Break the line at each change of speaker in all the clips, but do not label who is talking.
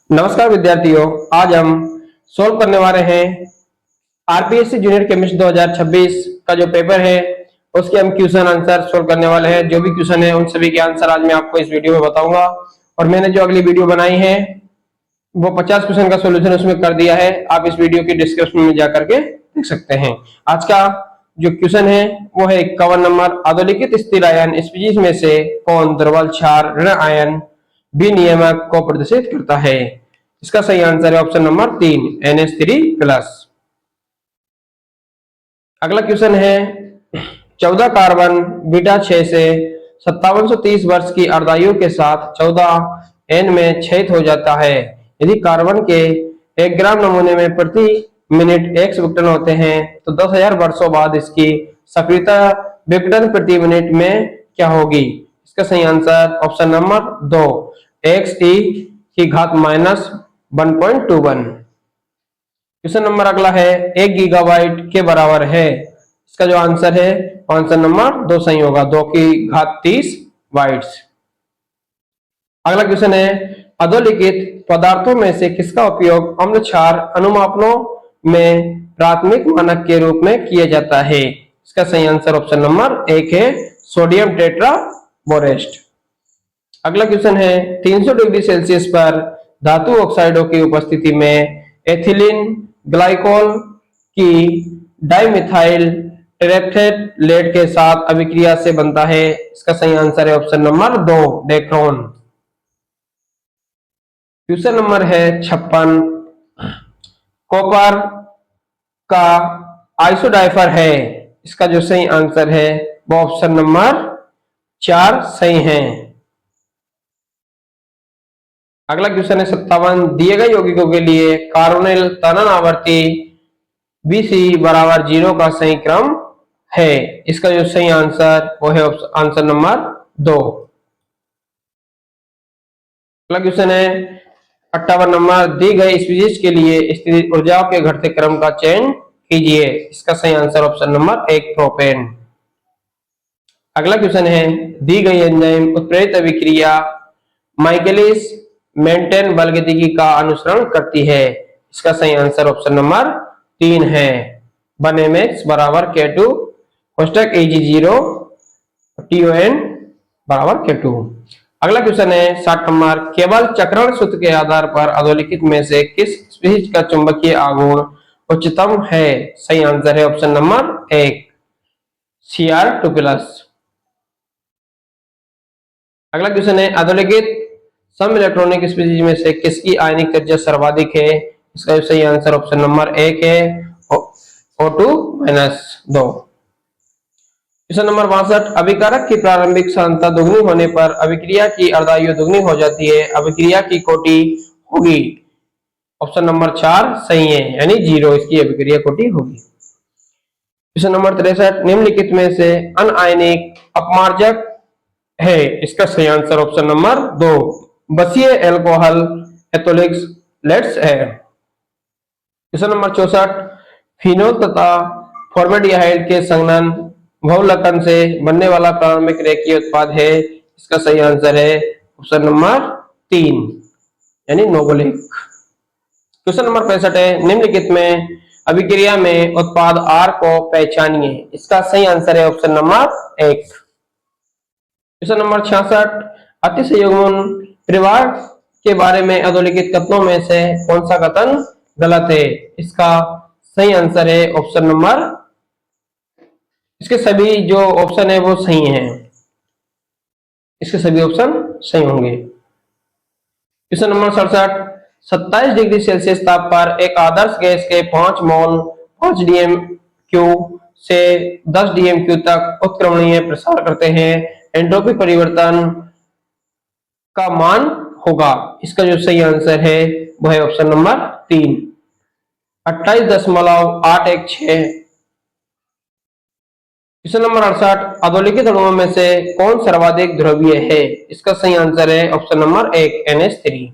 नमस्कार विद्यार्थियों, आज हम सोल्व करने वाले हैं आरपीएससी जूनियर केमिस्ट्री 2026 का जो पेपर है उसके हम क्वेश्चन आंसर सोल्व करने वाले हैं। जो भी क्वेश्चन है उन सभी के आंसर आज मैं आपको इस वीडियो में बताऊंगा। और मैंने जो अगली वीडियो बनाई है वो 50 क्वेश्चन का सोल्यूशन उसमें कर दिया है। आप इस वीडियो की डिस्क्रिप्शन में जाकर के देख सकते हैं। आज का जो क्वेश्चन है वो है 51 नंबर। अधोलिखित स्थिर आयन स्पीशीज में से कौन दुर्बल क्षार ऋण आयन विनियमक को प्रदर्शित करता है? इसका सही आंसर है ऑप्शन नंबर 3 NH3+। अगला क्वेश्चन है 14 कार्बन बीटा 6 से 5730 वर्ष की अर्धायु के साथ 14 N में क्षयित हो जाता है। यदि कार्बन के 1 ग्राम नमूने में प्रति मिनट x विघटन होते हैं तो 10,000 वर्षों बाद इसकी सक्रियता विघटन प्रति मिनट में क्या होगी? इसका सही आंसर ऑप्शन नंबर 2 xt की घात -1.21। क्वेश्चन नंबर अगला है 1 गीगाबाइट के बराबर है। इसका जो आंसर है आंसर नंबर 2 सही होगा, 2 की घात 30 बाइट्स। अगला क्वेश्चन है अधोलिखित पदार्थों में से किसका उपयोग अम्ल क्षार अनुमापनों में प्राथमिक मानक के रूप में किया जाता है? इसका सही आंसर ऑप्शन नंबर 1 है सोडियम टेट्राबोरेट। अगला क्वेश्चन है 300 डिग्री सेल्सियस पर धातु ऑक्साइडों की उपस्थिति में एथिलीन ग्लाइकोल की डाइमिथाइल टेरेफ्थेलेट के साथ अभिक्रिया से बनता है। इसका सही आंसर है option number 2 Dacron. Question number है 56 कॉपर का आइसोडाइफर है। इसका जो सही आंसर है वो ऑप्शन नंबर 4 सही है। अगला क्वेश्चन है 57 दिए गए यौगिकों के लिए कार्बोनिल तनन आवर्ती Bc बराबर 0 का सही क्रम है। इसका जो सही आंसर वो है आंसर नंबर 2। अगला क्वेश्चन है 58 नंबर दी गई स्पीशीज के लिए स्थिर ऊर्जाओं के घटते क्रम का चयन कीजिए। इसका सही आंसर ऑप्शन नंबर 1 प्रोपेन। अगला क्वेश्चन है दी गई एंजाइम उत्प्रेरित अभिक्रिया माइकेलिस मेंटेन बलगतिकी का अनुसरण करती है। इसका सही आंसर ऑप्शन नंबर 3 है 1mx बराबर K2 कोष्टक Ag0 TON बराबर K2। अगला क्वेश्चन है 60 नंबर केवल चक्रण सूत्र के आधार पर अधोलिखित में से किस स्पीशीज का चुंबकीय आघूर्ण उच्चतम है? सही आंसर है ऑप्शन नंबर 1 Cr2+। अगला क्वेश्चन है अधोलिखित सम इलेक्ट्रॉनिक स्पीशीज में से किसकी आयनिक त्रिज्या सर्वाधिक है? इसका सही आंसर ऑप्शन नंबर 1 है O2-2। क्वेश्चन नंबर 62 अभिकारक की प्रारंभिक सांद्रता दुगनी होने पर अभिक्रिया की अर्धायु दुगनी हो जाती है। अभिक्रिया की कोटि होगी? ऑप्शन नंबर 4 सही है, यानी 0 इसकी अभिक्रिया कोटि होगी। क्वेश्चन नंबर 63 निम्नलिखित में से अनआयनिक अपमार्जक है। इसका सही आंसर ऑप्शन नंबर 2 बसीय एल्कोहल एथोलेट्स है। क्वेश्चन नंबर 64 फिनोल तथा फॉर्मेल्डिहाइड के संघनन बहुलकन से बनने वाला प्रारंभिक रेखीय उत्पाद है। इसका सही आंसर है ऑप्शन नंबर 3 यानी नोगोलिक। क्वेश्चन नंबर 65 है निम्नलिखित में अभिक्रिया में उत्पाद R को पहचानिए। इसका सही आंसर है ऑप्शन नंबर 1। क्वेश्चन नंबर 66 अतिसंयुग्मन परिवार के बारे में अधोलिखित कथनों में से कौन सा कथन गलत है? इसका सही आंसर है ऑप्शन नंबर, इसके सभी जो ऑप्शन है वो सही हैं, इसके सभी ऑप्शन सही होंगे। क्वेश्चन नंबर 67 27 डिग्री सेल्सियस ताप पर एक आदर्श गैस के 5 मोल 5 DMQ से 10 DMQ तक उत्क्रमणीय प्रसार करते हैं। एंट्रोपी परिवर्तन का मान होगा। इसका जो सही आंसर है वो है ऑप्शन नंबर 3 28.816। क्वेश्चन नंबर 68 अधोलिखित अणुओं में से कौन सर्वाधिक ध्रुवीय है? इसका सही आंसर है option number 1 NH3।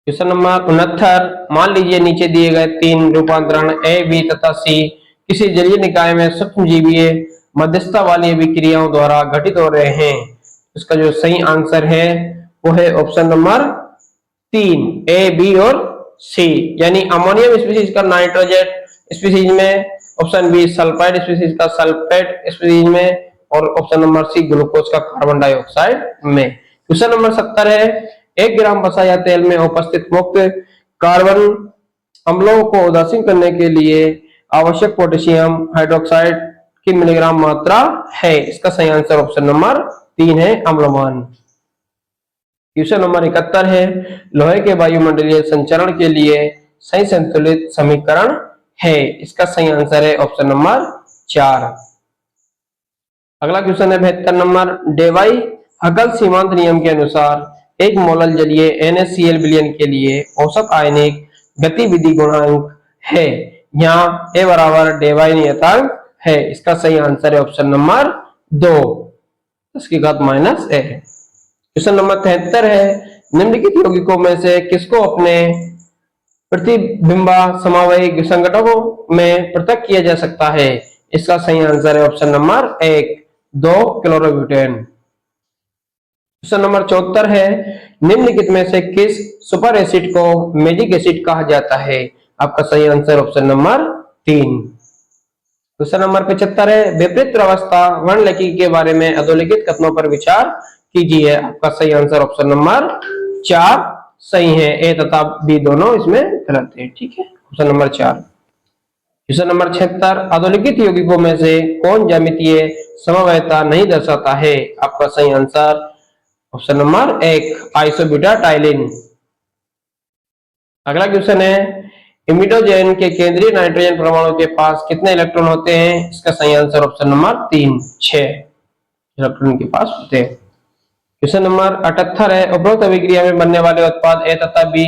Question number 69 मान लीजिए नीचे दिए गए 3 रूपांतरण A, B तथा C किसी जलीय निकाय में सूक्ष्मजीवीय मध्यस्थता वाली अभिक्रियाओं द्वारा घटित हो रहे हैं। इसका जो सही आंसर है वो है ऑप्शन नंबर तीन, ए, बी और सी, यानी अमोनियम स्पीशीज का नाइट्रोजेट स्पीशीज में, ऑप्शन बी सल्फाइड स्पीशीज का सल्फेट स्पीशीज में, और ऑप्शन नंबर सी ग्लूकोज का कार्बन डाइऑक्साइड में। क्वेश्चन नंबर 70 है, 1 ग्राम वसा या तेल में उपस्थित मुक्त कार्बन अम्लों को उदासीन करने के लिए आवश्यक पोटेशियम हाइड्रोक्साइड की मिलीग्राम मात्रा है। इसका सही आंसर ऑप्शन नंबर 3 है, अम्लमान। क्वेश्चन नंबर 71 है, लोहे के वायुमंडलीय संचरण के लिए सही संतुलित समीकरण है। इसका सही आंसर है ऑप्शन नंबर 4। अगला क्वेश्चन है 72 नंबर, डेवाई हकल सीमांत नियम के अनुसार एक मोलल जलीय NaCl विलयन के लिए औसत आयनिक गतिविधि गुणांक है। यहाँ ए बराबर डेवाई नियतांक है। इसका सही आंसर है ऑप्शन नंबर 2, 10 की घात माइनस ए। क्वेश्चन नंबर 73 है, निम्नलिखित यौगिकों में से किसको अपने प्रतिबिंबा समवायी संघटकों में पृथक किया जा सकता है। इसका सही आंसर है option number 1, 2 chlorobutane. Question number 74 है, निम्नलिखित में से किस सुपर एसिड को मैजिक एसिड कहा जाता है। आपका सही answer option number 3। Question number 75 है, विपरीत अवस्था वर्णलेखी के बारे में अधोलिखित कथनों पर विचार कीजिए। आपका सही आंसर ऑप्शन नंबर 4 सही है, ए तथा बी दोनों इसमें गलत है। ठीक है, ऑप्शन नंबर 4। क्वेश्चन नंबर 76, अधोलिखित यौगिकों में से कौन ज्यामितीय समवायता नहीं दर्शाता है। आपका सही आंसर ऑप्शन नंबर 1, आइसोब्यूटाटाइलिन। अगला क्वेश्चन है, इमिडोजेन के केंद्रीय नाइट्रोजन परमाणु के पास कितने इलेक्ट्रॉन होते हैं। इसका सही आंसर ऑप्शन नंबर 3, 6 इलेक्ट्रॉन के पास होते हैं। क्वेश्चन नंबर 78 है, उपरोक्त अभिक्रिया में बनने वाले उत्पाद ए तथा बी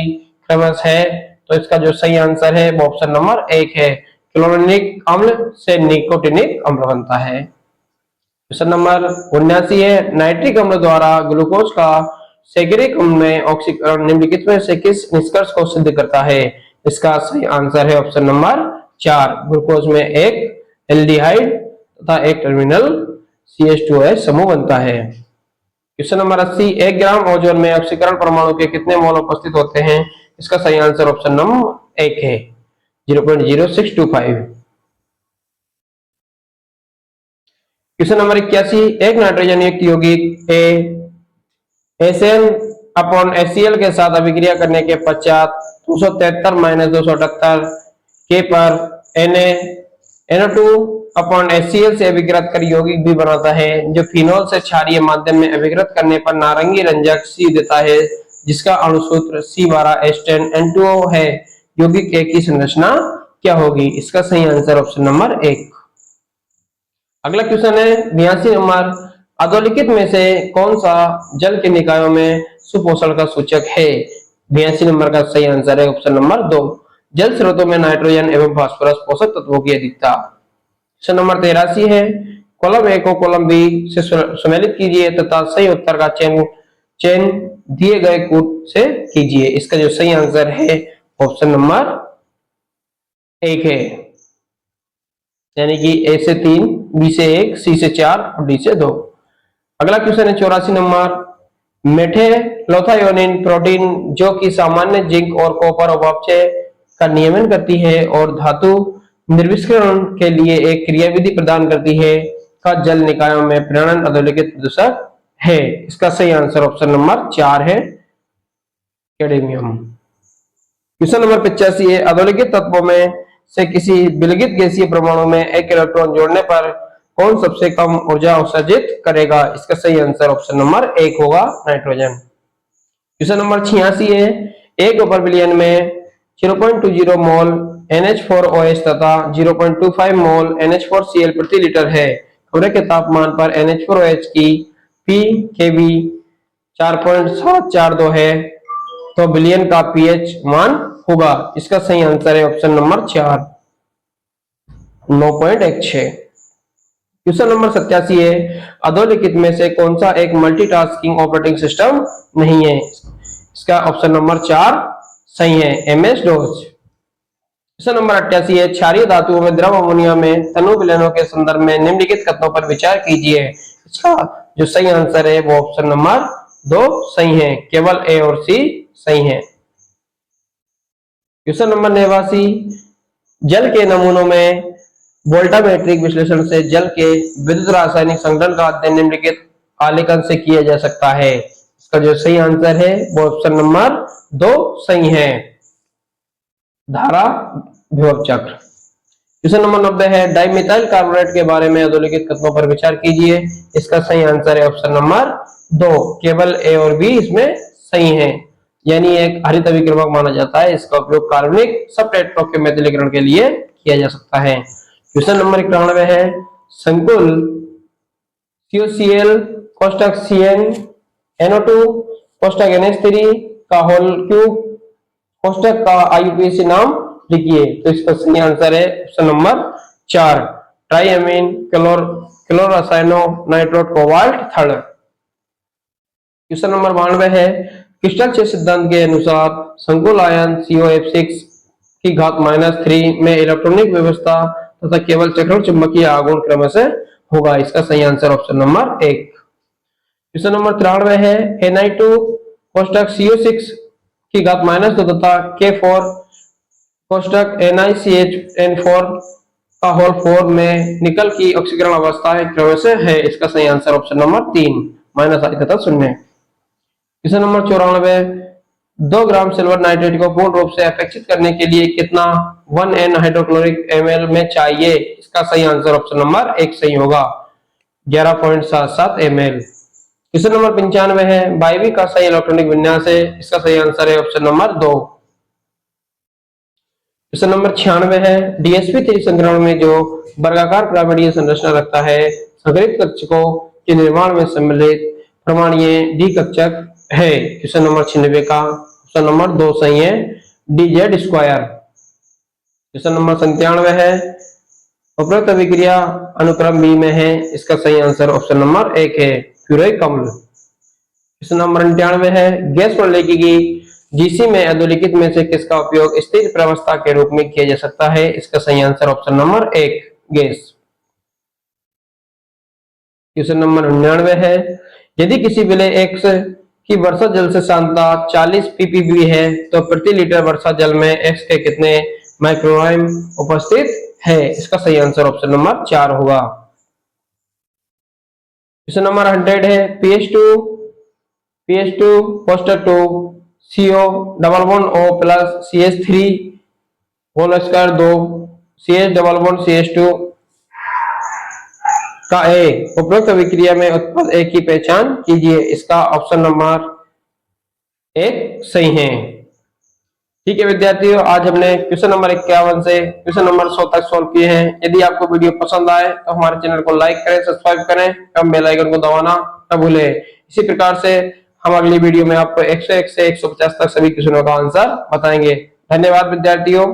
क्रमश है। तो इसका जो सही आंसर है वो ऑप्शन नंबर 1 है, क्लोरोनिक अम्ल से निकोटिनिक अम्ल बनता है। क्वेश्चन नंबर 79 है, नाइट्रिक अम्ल द्वारा ग्लूकोज का सैकरिक अम्ल में ऑक्सीकरण निम्नलिखित में से किस निष्कर्ष को सिद्ध करता है। इसका सही आंसर है ऑप्शन नंबर 4, ग्लूकोज में एक एल्डिहाइड तथा एक टर्मिनल CH2OH समूह बनता है। क्वेश्चन नंबर 80, 1 ग्राम ओजोन में ऑक्सीकरण परमाणु के कितने मोल उपस्थित होते हैं। इसका सही आंसर ऑप्शन नंबर 1 है, 0.0625। क्वेश्चन नंबर 81, एक नाइट्रोजन युक्त यौगिक HCl के साथ अभिक्रिया करने के पश्चात 273 - 278 K पर NO2/HCl से अभिकृत कर यौगिक भी बनाता है, जो फिनोल से क्षारीय माध्यम में अभिकृत करने पर नारंगी रंजक C देता है, जिसका अणुसूत्र C12H10N2O है। यौगिक A की संरचना क्या होगी। इसका सही आंसर ऑप्शन नंबर 1। अगला क्वेश्चन है 82 नंबर, अधोलिखित में से कौन सा जल के निकायों में सुपोषण का सूचक है। 82 नंबर का सही आंसर है ऑप्शन नंबर 2, जल स्रोतों में नाइट्रोजन एवं फास्फोरस पोषक तत्वों की अधिकता। क्वेश्चन नंबर 83 है, कॉलम ए को कॉलम बी से सम्मिलित कीजिए तथा सही उत्तर का चयन दिए गए कूट से कीजिए। इसका जो सही आंसर है ऑप्शन नंबर 1 है, यानी कि ए से 3, बी से 1, सी से 4 और डी से 2। अगला क्वेश्चन है 84 नंबर, मेथेलोथायोनिन प्रोटीन जो कि सामान्य जिंक और कॉपर उपापचय का नियमन करती है और धातु निर्विष्करण के लिए एक क्रियाविधि प्रदान करती है, का जल निकायों में प्रणन अधोलिखित प्रदूषक है। इसका सही आंसर ऑप्शन नंबर 4 है, कैडमियम। क्वेश्चन नंबर 85 है, अधोलिखित तत्वों में से किसी विलगित गैसीय परमाणु में एक इलेक्ट्रॉन जोड़ने पर कौन सबसे कम ऊर्जा उत्सर्जित करेगा। इसका सही आंसर ऑप्शन नंबर 1 होगा, नाइट्रोजन। क्वेश्चन नंबर 86 है, एक ऊपर विलयन में 0.20 मोल NH4OH तथा 0.25 मोल NH4Cl प्रति लीटर है। कमरे के तापमान पर NH4OH की pKb 4.742 है, तो विलयन का pH मान होगा। इसका सही आंसर है ऑप्शन नंबर 4, 9.16। क्वेश्चन नंबर 87 है, अधोलिखित में से कौन सा एक मल्टीटास्किंग ऑपरेटिंग सिस्टम नहीं है। इसका ऑप्शन नंबर 4 सही है, MS-DOS। क्वेश्चन नंबर 88 है, क्षारीय धातुओं में द्रव अमोनिया में तनु विलयनों के संदर्भ में निम्नलिखित कथनों पर विचार कीजिए। इसका जो सही आंसर है वो ऑप्शन नंबर 2 सही है, केवल ए और सी सही है। क्वेश्चन नंबर 89, जल के नमूनों में वोल्टामेट्रिक विश्लेषण से जल के विद्युत रासायनिक संघटन का अध्ययन निम्नलिखित आलेखन से किया जा सकता है। इसका जो सही आंसर है वो ऑप्शन नंबर 2 सही है, धारा विभव चक्र। क्वेश्चन नंबर 90 है, डाइमिथाइल कार्बोनेट के बारे में अधोलिखित कथनों पर विचार कीजिए। इसका सही आंसर है ऑप्शन नंबर 2, केवल ए और बी इसमें सही है, यानी एक हरित अभिक्रमक माना जाता है। इसका उपयोग कार्बनिक सबस्ट्रेटों के मेथिलीकरण के लिए किया जा सकता है। क्वेश्चन नंबर 91 है, संकुल CuCl कोष्टक CnNO2 कोष्टक NH3 का होल क्यूब कोष्टक का IUPAC नाम लिखिए। तो इसका सही आंसर है option number 4, triamine chlorocyano nitrito cobalt third. Question number 92 है, क्रिस्टल क्षेत्र सिद्धांत के अनुसार संकुल आयन COF6 की घात -3 में इलेक्ट्रॉनिक व्यवस्था तथा केवल चक्रण चुंबकीय आघूर्ण क्रम से होगा। इसका सही answer option number 1। Question number 93 है, Na2 कोष्टक CO6 की घात -2 तथा K4 कोष्टक NiCH4 का होल 4 में निकल की ऑक्सीकरण अवस्था क्रम से है। इसका सही आंसर ऑप्शन नंबर 3, -I तथा 0। क्वेश्चन नंबर 94, 2 ग्राम सिल्वर नाइट्रेट को पूर्ण रूप से अपेक्षित करने के लिए कितना 1N हाइड्रोक्लोरिक ml में चाहिए। इसका सही आंसर ऑप्शन नंबर 1 सही होगा, 11.77 ml। क्वेश्चन नंबर 95 है, वायवी का सही इलेक्ट्रॉनिक विन्यास है। इसका सही आंसर है ऑप्शन नंबर 2। क्वेश्चन नंबर 96 है, DsP3 संक्रमण में जो वर्गाकार पिरामिडीय संरचना रखता है, संकरित कक्षकों के निर्माण में सम्मिलित परमाणुीय डी कक्षक है। क्वेश्चन नंबर 96 का ऑप्शन नंबर 2 सही है, DZ²। क्वेश्चन नंबर 97 है, उपरोक्त अभिक्रिया अनुक्रम बी में है। इसका सही आंसर ऑप्शन नंबर 1 है, फ्यूरिक अम्ल। क्वेश्चन नंबर 99 है, गैस प्रणाली की GC में अधोलिखित में से किसका उपयोग स्थिर प्रवस्था के रूप में किया जा सकता है। इसका सही answer option number 1, gas. Question number 99 है, यदि किसी विलेय X की वर्षा जल से सांद्रता 40 ppb है तो प्रति लीटर वर्षा जल में X के कितने माइक्रोग्राम उपस्थित है। इसका सही आंसर ऑप्शन नंबर 4 होगा। क्वेश्चन नंबर 100 है, PH2 कोष्टक 2 CO double bond O plus CH3 whole square 2 CH double bond CH2 का A उपरोक्त अभिक्रिया में उत्पन्न A की पहचान कीजिए। इसका ऑप्शन नंबर 1 सही है। ठीक है विद्यार्थियों, आज हमने क्वेश्चन नंबर 51 से क्वेश्चन नंबर 100 तक सॉल्व किए हैं। यदि आपको वीडियो पसंद आए तो हमारे चैनल को लाइक करें, सब्सक्राइब करें, एवं बेल आइकन को दबाना न भूलें। इसी प्रकार से हम अगली वीडियो में आपको 101 से 150 तक सभी क्वेश्चनों का आंसर बताएंगे। धन्यवाद विद्यार्थियों।